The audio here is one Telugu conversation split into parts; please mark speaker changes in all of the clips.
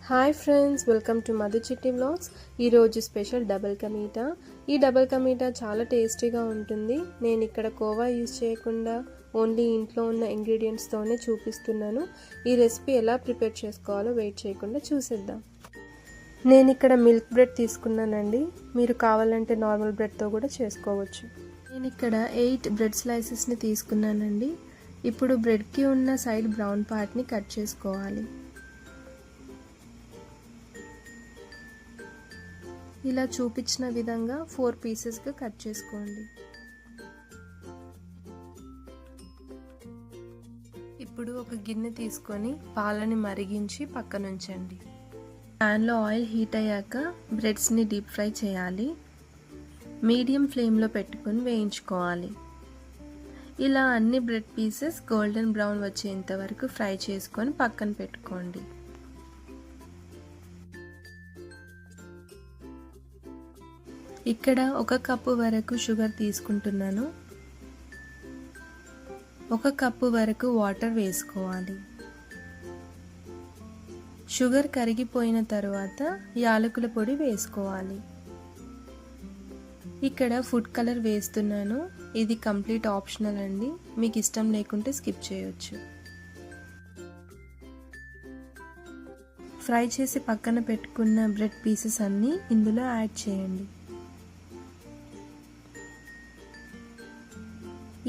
Speaker 1: Hi friends, welcome to Madhu చిట్టి వ్లాగ్స్. ఈరోజు స్పెషల్ డబుల్ కా మీఠా. ఈ డబుల్ కా మీఠా చాలా టేస్టీగా ఉంటుంది. నేను ఇక్కడ కోవా యూజ్ చేయకుండా ఓన్లీ ఇంట్లో ఉన్న ఇంగ్రీడియంట్స్తోనే చూపిస్తున్నాను. ఈ రెసిపీ ఎలా ప్రిపేర్ చేసుకోవాలో వెయిట్ చేయకుండా చూసేద్దాం. నేను ఇక్కడ మిల్క్ బ్రెడ్ తీసుకున్నానండి. మీరు కావాలంటే నార్మల్ బ్రెడ్తో కూడా చేసుకోవచ్చు. నేను ఇక్కడ 8 బ్రెడ్ స్లైసెస్ని తీసుకున్నానండి. ఇప్పుడు బ్రెడ్కి ఉన్న సైడ్ బ్రౌన్ పార్ట్ని కట్ చేసుకోవాలి. ఇలా చూపించిన విధంగా 4 పీసెస్గా కట్ చేసుకోండి. ఇప్పుడు ఒక గిన్నె తీసుకొని పాలని మరిగించి పక్కనుంచండి. ప్యాన్లో ఆయిల్ హీట్ అయ్యాక బ్రెడ్స్ని డీప్ ఫ్రై చేయాలి. మీడియం ఫ్లేమ్లో పెట్టుకొని వేయించుకోవాలి. ఇలా అన్ని బ్రెడ్ పీసెస్ గోల్డెన్ బ్రౌన్ వచ్చేంత వరకు ఫ్రై చేసుకొని పక్కన పెట్టుకోండి. ఇక్కడ 1 కప్పు వరకు షుగర్ తీసుకుంటున్నాను. 1 కప్పు వరకు వాటర్ వేసుకోవాలి. షుగర్ కరిగిపోయిన తర్వాత యాలకుల పొడి వేసుకోవాలి. ఇక్కడ ఫుడ్ కలర్ వేస్తున్నాను. ఇది కంప్లీట్ ఆప్షనల్ అండి. మీకు ఇష్టం లేకుంటే స్కిప్ చేయొచ్చు. ఫ్రై చేసి పక్కన పెట్టుకున్న బ్రెడ్ పీసెస్ అన్నీ ఇందులో యాడ్ చేయండి.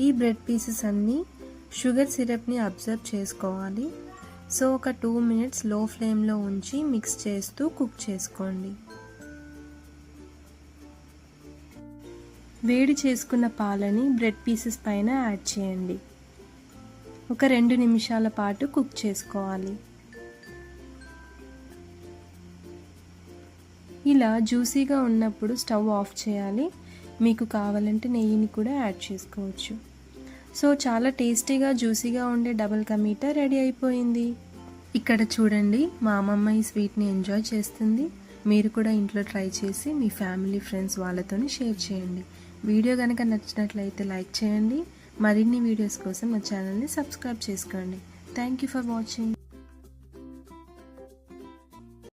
Speaker 1: ఈ బ్రెడ్ పీసెస్ అన్నీ షుగర్ సిరప్ని అబ్జర్వ్ చేసుకోవాలి. సో ఒక 2 మినిట్స్ లో ఫ్లేమ్లో ఉంచి మిక్స్ చేస్తూ కుక్ చేసుకోండి. వేడి చేసుకున్న పాలని బ్రెడ్ పీసెస్ పైన యాడ్ చేయండి. ఒక 2 నిమిషాల పాటు కుక్ చేసుకోవాలి. ఇలా జ్యూసీగా ఉన్నప్పుడు స్టవ్ ఆఫ్ చేయాలి. మీకు కావాలంటే నెయ్యిని కూడా యాడ్ చేసుకోవచ్చు. సో చాలా టేస్టీగా జ్యూసీగా ఉండే డబుల్ కా మీఠా రెడీ అయిపోయింది. ఇక్కడ చూడండి, మా అమ్మమ్మ ఈ స్వీట్ని ఎంజాయ్ చేస్తుంది. మీరు కూడా ఇంట్లో ట్రై చేసి మీ ఫ్యామిలీ ఫ్రెండ్స్ వాళ్ళతోని షేర్ చేయండి. వీడియో కనుక నచ్చినట్లయితే లైక్ చేయండి. మరిన్ని వీడియోస్ కోసం నా ఛానల్ని సబ్స్క్రైబ్ చేసుకోండి. Thank you for watching.